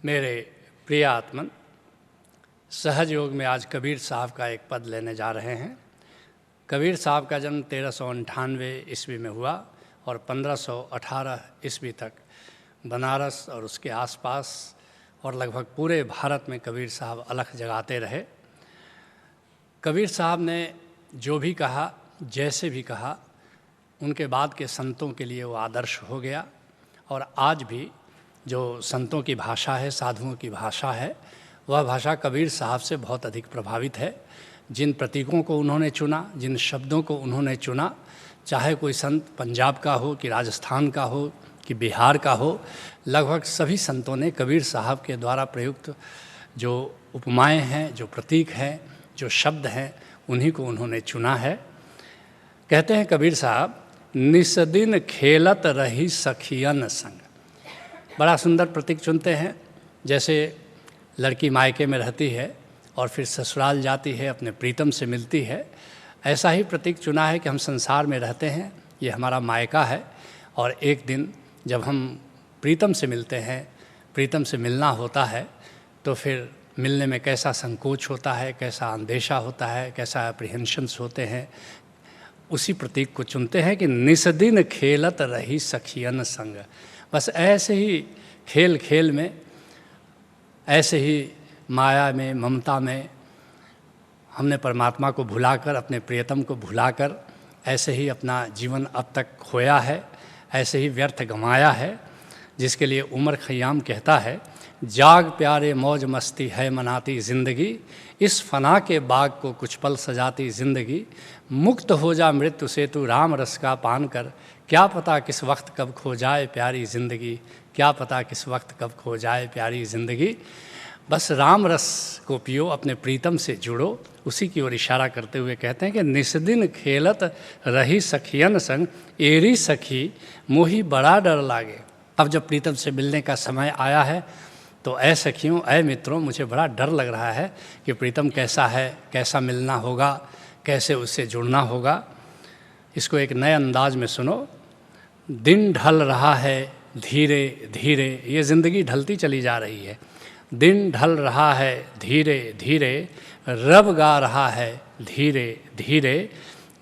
मेरे प्रिय आत्मन, सहज योग में आज कबीर साहब का एक पद लेने जा रहे हैं। कबीर साहब का जन्म 1398 ईस्वी में हुआ और 1518 ईस्वी तक बनारस और उसके आसपास और लगभग पूरे भारत में कबीर साहब अलख जगाते रहे। कबीर साहब ने जो भी कहा, जैसे भी कहा, उनके बाद के संतों के लिए वो आदर्श हो गया। और आज भी जो संतों की भाषा है, साधुओं की भाषा है, वह भाषा कबीर साहब से बहुत अधिक प्रभावित है। जिन प्रतीकों को उन्होंने चुना, जिन शब्दों को उन्होंने चुना, चाहे कोई संत पंजाब का हो कि राजस्थान का हो कि बिहार का हो, लगभग सभी संतों ने कबीर साहब के द्वारा प्रयुक्त जो उपमाएं हैं, जो प्रतीक हैं, जो शब्द हैं, उन्हीं को उन्होंने चुना है। कहते हैं कबीर साहब, निस्दिन खेलत रही सखियन संग। बड़ा सुंदर प्रतीक चुनते हैं। जैसे लड़की मायके में रहती है और फिर ससुराल जाती है, अपने प्रीतम से मिलती है, ऐसा ही प्रतीक चुना है कि हम संसार में रहते हैं, ये हमारा मायका है। और एक दिन जब हम प्रीतम से मिलते हैं, प्रीतम से मिलना होता है, तो फिर मिलने में कैसा संकोच होता है, कैसा अंदेशा होता है, कैसा अप्रीहेंशंस होते हैं, उसी प्रतीक को चुनते हैं कि निस्दिन खेलत रही सखियन संग। बस ऐसे ही खेल खेल में, ऐसे ही माया में, ममता में हमने परमात्मा को भुलाकर, अपने प्रियतम को भुलाकर ऐसे ही अपना जीवन अब तक खोया है, ऐसे ही व्यर्थ गंवाया है। जिसके लिए उमर खयाम कहता है, जाग प्यारे मौज मस्ती है मनाती ज़िंदगी, इस फना के बाग को कुछ पल सजाती ज़िंदगी, मुक्त हो जा मृत्यु से तू राम रस का पान कर, क्या पता किस वक्त कब खो जाए प्यारी ज़िंदगी, क्या पता किस वक्त कब खो जाए प्यारी ज़िंदगी। बस राम रस को पियो, अपने प्रीतम से जुड़ो, उसी की ओर इशारा करते हुए कहते हैं कि निस्दिन खेलत रही सखियन संग, एरी सखी मोही बड़ा डर लागे। अब जब प्रीतम से मिलने का समय आया है तो ऐ सखियों, ऐ मित्रों, मुझे बड़ा डर लग रहा है कि प्रीतम कैसा है, कैसा मिलना होगा, कैसे उससे जुड़ना होगा। इसको एक नए अंदाज में सुनो। दिन ढल रहा है धीरे धीरे, ये ज़िंदगी ढलती चली जा रही है। दिन ढल रहा है धीरे धीरे, रब गा रहा है धीरे धीरे,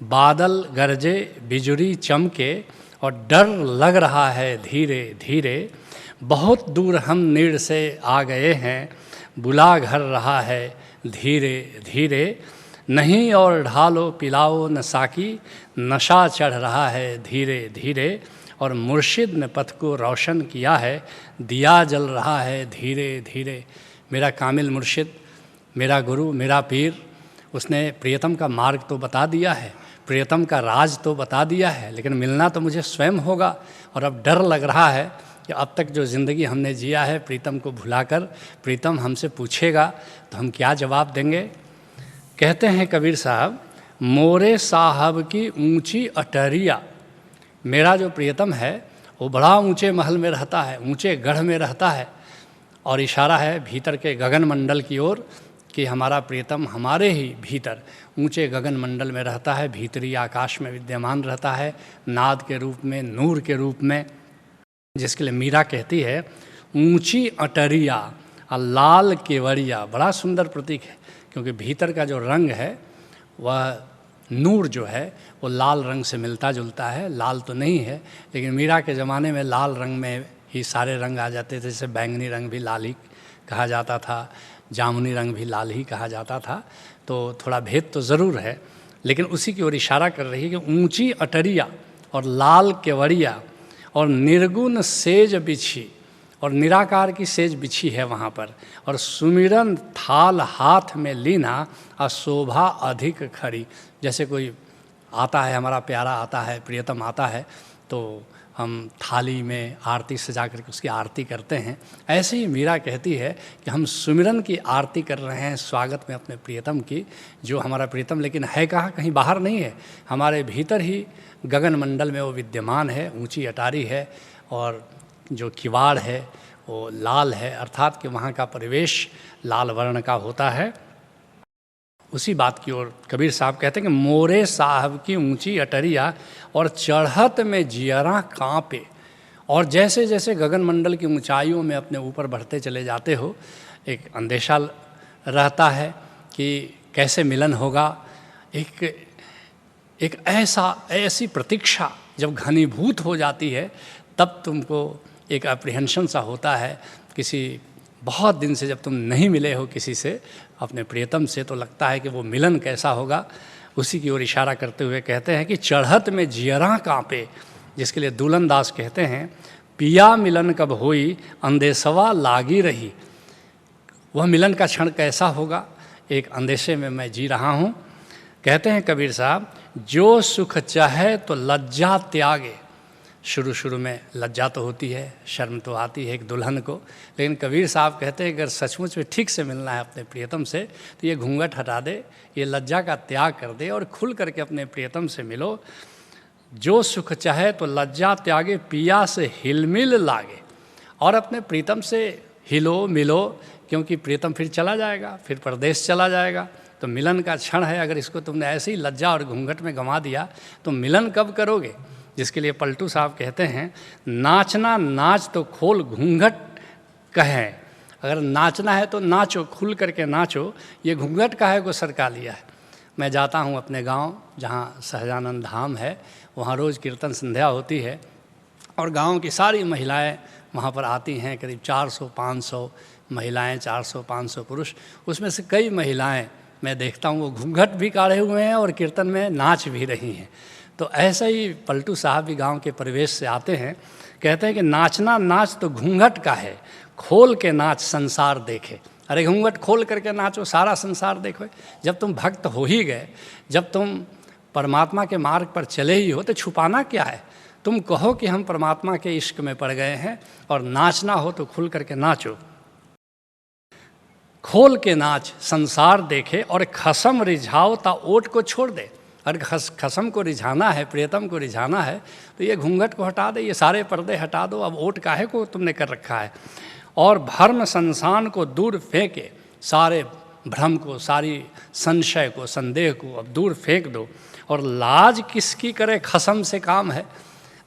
बादल गरजे बिजुली चमके और डर लग रहा है धीरे धीरे, बहुत दूर हम नीड़ से आ गए हैं, बुला घर रहा है धीरे धीरे, नहीं और ढालो पिलाओ न साकी, नशा चढ़ रहा है धीरे धीरे, और मुर्शिद ने पथ को रोशन किया है, दिया जल रहा है धीरे धीरे। मेरा कामिल मुर्शिद, मेरा गुरु, मेरा पीर, उसने प्रियतम का मार्ग तो बता दिया है, प्रियतम का राज तो बता दिया है, लेकिन मिलना तो मुझे स्वयं होगा। और अब डर लग रहा है कि अब तक जो ज़िंदगी हमने जिया है प्रीतम को भुलाकर, प्रीतम हमसे पूछेगा तो हम क्या जवाब देंगे। कहते हैं कबीर साहब, मोरे साहब की ऊंची अटरिया, मेरा जो प्रियतम है वो बड़ा ऊंचे महल में रहता है, ऊंचे गढ़ में रहता है। और इशारा है भीतर के गगन मंडल की ओर कि हमारा प्रियतम हमारे ही भीतर ऊंचे गगन मंडल में रहता है, भीतरी आकाश में विद्यमान रहता है, नाद के रूप में, नूर के रूप में। जिसके लिए मीरा कहती है, ऊंची अटरिया और लाल केवड़िया। बड़ा सुंदर प्रतीक है, क्योंकि भीतर का जो रंग है वह नूर जो है वो लाल रंग से मिलता जुलता है। लाल तो नहीं है, लेकिन मीरा के ज़माने में लाल रंग में ही सारे रंग आ जाते थे। जैसे बैंगनी रंग भी लाल ही कहा जाता था, जामुनी रंग भी लाल ही कहा जाता था। तो थोड़ा भेद तो ज़रूर है, लेकिन उसी की ओर इशारा कर रही है कि ऊंची अटरिया और लाल केवड़िया और निर्गुण सेज बिछी, और निराकार की सेज बिछी है वहाँ पर, और सुमिरन थाल हाथ में लीना और शोभा अधिक खड़ी। जैसे कोई आता है, हमारा प्यारा आता है, प्रियतम आता है, तो हम थाली में आरती सजा करके उसकी आरती करते हैं। ऐसे ही मीरा कहती है कि हम सुमिरन की आरती कर रहे हैं स्वागत में अपने प्रियतम की, जो हमारा प्रियतम लेकिन है कहाँ, कहीं बाहर नहीं है, हमारे भीतर ही गगन मंडल में वो विद्यमान है। ऊंची अटारी है और जो किवाड़ है वो लाल है, अर्थात कि वहाँ का परिवेश लाल वर्ण का होता है। उसी बात की ओर कबीर साहब कहते हैं कि मोरे साहब की ऊंची अटरिया और चढ़त में जियरा कांपे, और जैसे जैसे गगनमंडल की ऊंचाइयों में अपने ऊपर बढ़ते चले जाते हो, एक अंदेशा रहता है कि कैसे मिलन होगा। एक ऐसी प्रतीक्षा जब घनीभूत हो जाती है, तब तुमको एक अप्रीहेंशन सा होता है। किसी बहुत दिन से जब तुम नहीं मिले हो किसी से, अपने प्रियतम से, तो लगता है कि वो मिलन कैसा होगा। उसी की ओर इशारा करते हुए कहते हैं कि चढ़त में जियरा कांपे, जिसके लिए दुल्हन दास कहते हैं पिया मिलन कब होई अंदेशवा लागी रही। वह मिलन का क्षण कैसा होगा, एक अंदेशे में मैं जी रहा हूँ। कहते हैं कबीर साहब, जो सुख चाहे तो लज्जा त्यागे। शुरू में लज्जा तो होती है, शर्म तो आती है एक दुल्हन को, लेकिन कबीर साहब कहते हैं अगर सचमुच में ठीक से मिलना है अपने प्रियतम से, तो ये घूंघट हटा दे, ये लज्जा का त्याग कर दे और खुल करके अपने प्रियतम से मिलो। जो सुख चाहे तो लज्जा त्यागे, पिया से हिलमिल लागे। और अपने प्रीतम से हिलो मिलो, क्योंकि प्रीतम फिर चला जाएगा, फिर परदेश चला जाएगा। तो मिलन का क्षण है, अगर इसको तुमने ऐसे ही लज्जा और घूंघट में गंवा दिया तो मिलन कब करोगे। जिसके लिए पलटू साहब कहते हैं नाचना नाच तो खोल घूंघट कहें। अगर नाचना है तो नाचो, खुल करके नाचो, ये घूंघट काहे को सरका लिया है। मैं जाता हूँ अपने गांव जहाँ सहजानंद धाम है, वहाँ रोज़ कीर्तन संध्या होती है और गांव की सारी महिलाएं वहाँ पर आती हैं, करीब 400-500 महिलाएं, 400-500 पुरुष। उसमें से कई महिलाएं मैं देखता हूँ वो घूंघट भी काढ़े हुए हैं और कीर्तन में नाच भी रही हैं। तो ऐसा ही पलटू साहब भी गांव के परिवेश से आते हैं, कहते हैं कि नाचना नाच तो घूंघट का है, खोल के नाच संसार देखे। अरे घूंघट खोल करके नाचो, सारा संसार देखो। जब तुम भक्त हो ही गए, जब तुम परमात्मा के मार्ग पर चले ही हो, तो छुपाना क्या है। तुम कहो कि हम परमात्मा के इश्क में पड़ गए हैं, और नाचना हो तो खुल करके नाचो। खोल के नाच संसार देखे और खसम रिझाओ ता ओट को छोड़ दे। अगर खसम को रिझाना है, प्रियतम को रिझाना है, तो ये घूंघट को हटा दे, ये सारे पर्दे हटा दो। अब ओट काहे को तुमने कर रखा है। और भर्म संसान को दूर फेंके, सारे भ्रम को, सारी संशय को, संदेह को अब दूर फेंक दो। और लाज किसकी करे, खसम से काम है।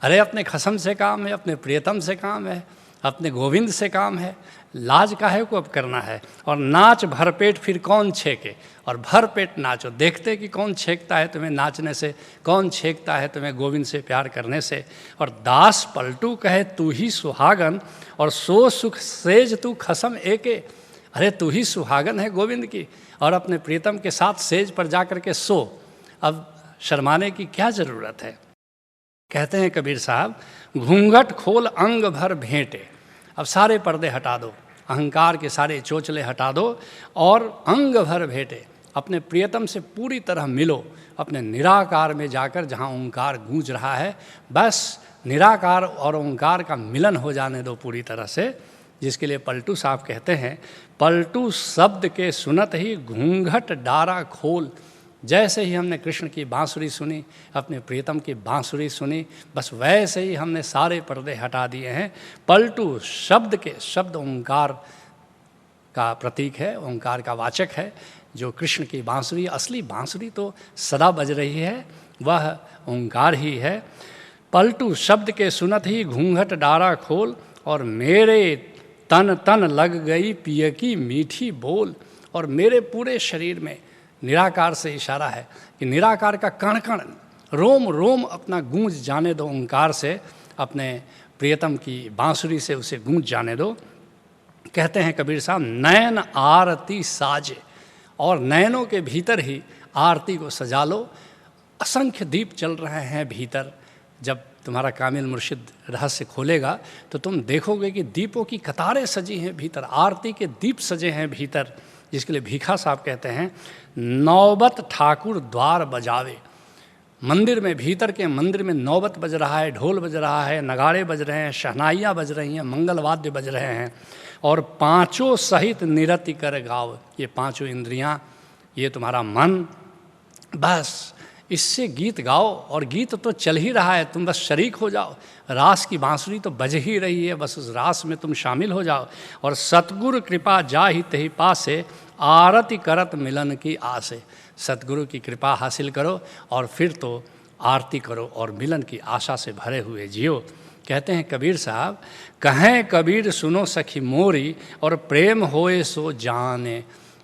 अरे अपने खसम से काम है, अपने प्रियतम से काम है, अपने गोविंद से काम है, लाज काहे को अब करना है। और नाच भरपेट फिर कौन छेके, और भरपेट नाचो। देखते कि कौन छेकता है तुम्हें नाचने से, कौन छेकता है तुम्हें गोविंद से प्यार करने से। और दास पलटू कहे तू ही सुहागन, और सो सुख सेज तू खसम एके। अरे तू ही सुहागन है गोविंद की, और अपने प्रीतम के साथ सेज पर जा कर के सो। अब शर्माने की क्या ज़रूरत है। कहते हैं कबीर साहब, घूंघट खोल अंग भर भेंटे। अब सारे पर्दे हटा दो, अहंकार के सारे चोचले हटा दो, और अंग भर भेंटे अपने प्रियतम से पूरी तरह मिलो। अपने निराकार में जाकर, जहाँ ओंकार गूंज रहा है, बस निराकार और ओंकार का मिलन हो जाने दो पूरी तरह से। जिसके लिए पलटू साहब कहते हैं, पलटू शब्द के सुनत ही घूंघट डारा खोल। जैसे ही हमने कृष्ण की बांसुरी सुनी, अपने प्रियतम की बांसुरी सुनी, बस वैसे ही हमने सारे पर्दे हटा दिए हैं। पलटू शब्द के, शब्द ओंकार का प्रतीक है, ओंकार का वाचक है। जो कृष्ण की बांसुरी, असली बांसुरी तो सदा बज रही है, वह ओंकार ही है। पलटू शब्द के सुनत ही घूंघट डारा खोल, और मेरे तन तन लग गई पिय की मीठी बोल। और मेरे पूरे शरीर में, निराकार से इशारा है कि निराकार का कण कण, रोम रोम अपना गूंज जाने दो ओंकार से, अपने प्रियतम की बांसुरी से उसे गूंज जाने दो। कहते हैं कबीर साहब, नयन आरती साजे। और नयनों के भीतर ही आरती को सजा लो। असंख्य दीप चल रहे हैं भीतर। जब तुम्हारा कामिल मुर्शिद रहस्य खोलेगा तो तुम देखोगे कि दीपों की कतारें सजी हैं भीतर, आरती के दीप सजे हैं भीतर। जिसके लिए भीखा साहब कहते हैं, नौबत ठाकुर द्वार बजावे। मंदिर में, भीतर के मंदिर में नौबत बज रहा है, ढोल बज रहा है, नगाड़े बज रहे हैं, शहनाइयाँ बज रही हैं, मंगल वाद्य बज रहे हैं। और पांचों सहित निरति कर गाओ। ये पांचों इंद्रियां, ये तुम्हारा मन, बस इससे गीत गाओ। और गीत तो चल ही रहा है, तुम बस शरीक हो जाओ। रास की बांसुरी तो बज ही रही है, बस उस रास में तुम शामिल हो जाओ। और सतगुरु कृपा जाहि तहि पासे, आरती करत मिलन की आसे। सतगुरु की कृपा हासिल करो और फिर तो आरती करो और मिलन की आशा से भरे हुए जियो। कहते हैं कबीर साहब, कहें कबीर सुनो सखी मोरी और प्रेम होए सो जाने।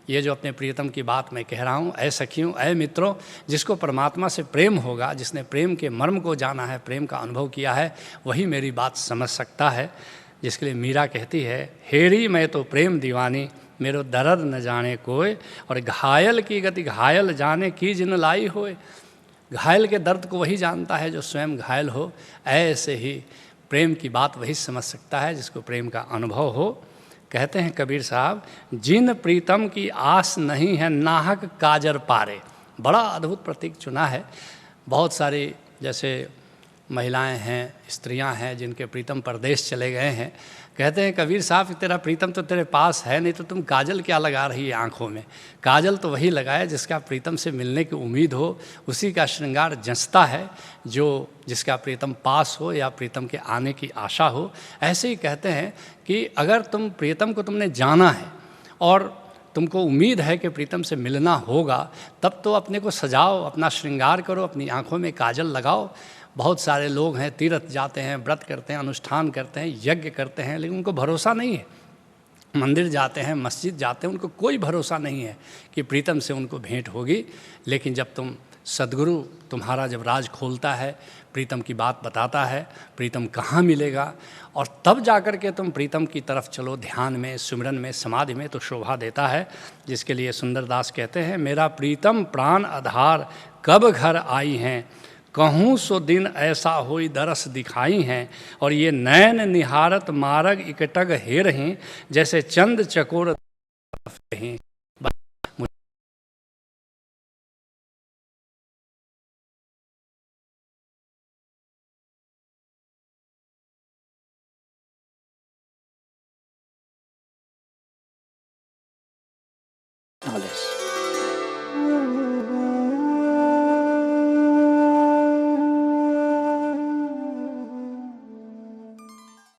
ये जो अपने प्रियतम की बात मैं कह रहा हूँ, ऐ सखियों, ऐ मित्रों, जिसको परमात्मा से प्रेम होगा, जिसने प्रेम के मर्म को जाना है, प्रेम का अनुभव किया है, वही मेरी बात समझ सकता है। जिसके लिए मीरा कहती है, हेरी मैं तो प्रेम दीवानी, मेरो दर्द न जाने कोय, और घायल की गति घायल जाने की जिन लाई होए। घायल के दर्द को वही जानता है जो स्वयं घायल हो। ऐसे ही प्रेम की बात वही समझ सकता है जिसको प्रेम का अनुभव हो। कहते हैं कबीर साहब, जिन प्रीतम की आस नहीं है नाहक काजर पारे। बड़ा अद्भुत प्रतीक चुना है। बहुत सारी जैसे महिलाएं हैं, स्त्रियां हैं जिनके प्रीतम परदेश चले गए हैं। कहते हैं कबीर साहब, तेरा प्रीतम तो तेरे पास है, नहीं तो तुम काजल क्या लगा रही है आँखों में। काजल तो वही लगाए जिसका प्रीतम से मिलने की उम्मीद हो, उसी का श्रृंगार जंचता है जो जिसका प्रीतम पास हो या प्रीतम के आने की आशा हो। ऐसे ही कहते हैं कि अगर तुम प्रीतम को तुमने जाना है और तुमको उम्मीद है कि प्रीतम से मिलना होगा, तब तो अपने को सजाओ, अपना श्रृंगार करो, अपनी आँखों में काजल लगाओ। बहुत सारे लोग हैं, तीर्थ जाते हैं, व्रत करते हैं, अनुष्ठान करते हैं, यज्ञ करते हैं, लेकिन उनको भरोसा नहीं है। मंदिर जाते हैं, मस्जिद जाते हैं, उनको कोई भरोसा नहीं है कि प्रीतम से उनको भेंट होगी। लेकिन जब तुम सद्गुरु तुम्हारा जब राज खोलता है, प्रीतम की बात बताता है, प्रीतम कहाँ मिलेगा, और तब जाकर के तुम प्रीतम की तरफ चलो, ध्यान में, सिमरन में, समाधि में, तो शोभा देता है। जिसके लिए सुंदरदास कहते हैं, मेरा प्रीतम प्राण आधार कब घर आई हैं, कहूँ सो दिन ऐसा होई दरस दिखाई हैं, और ये नैन निहारत मारग इकटग हे रहें, जैसे चंद चकोर हैं। Knowledge.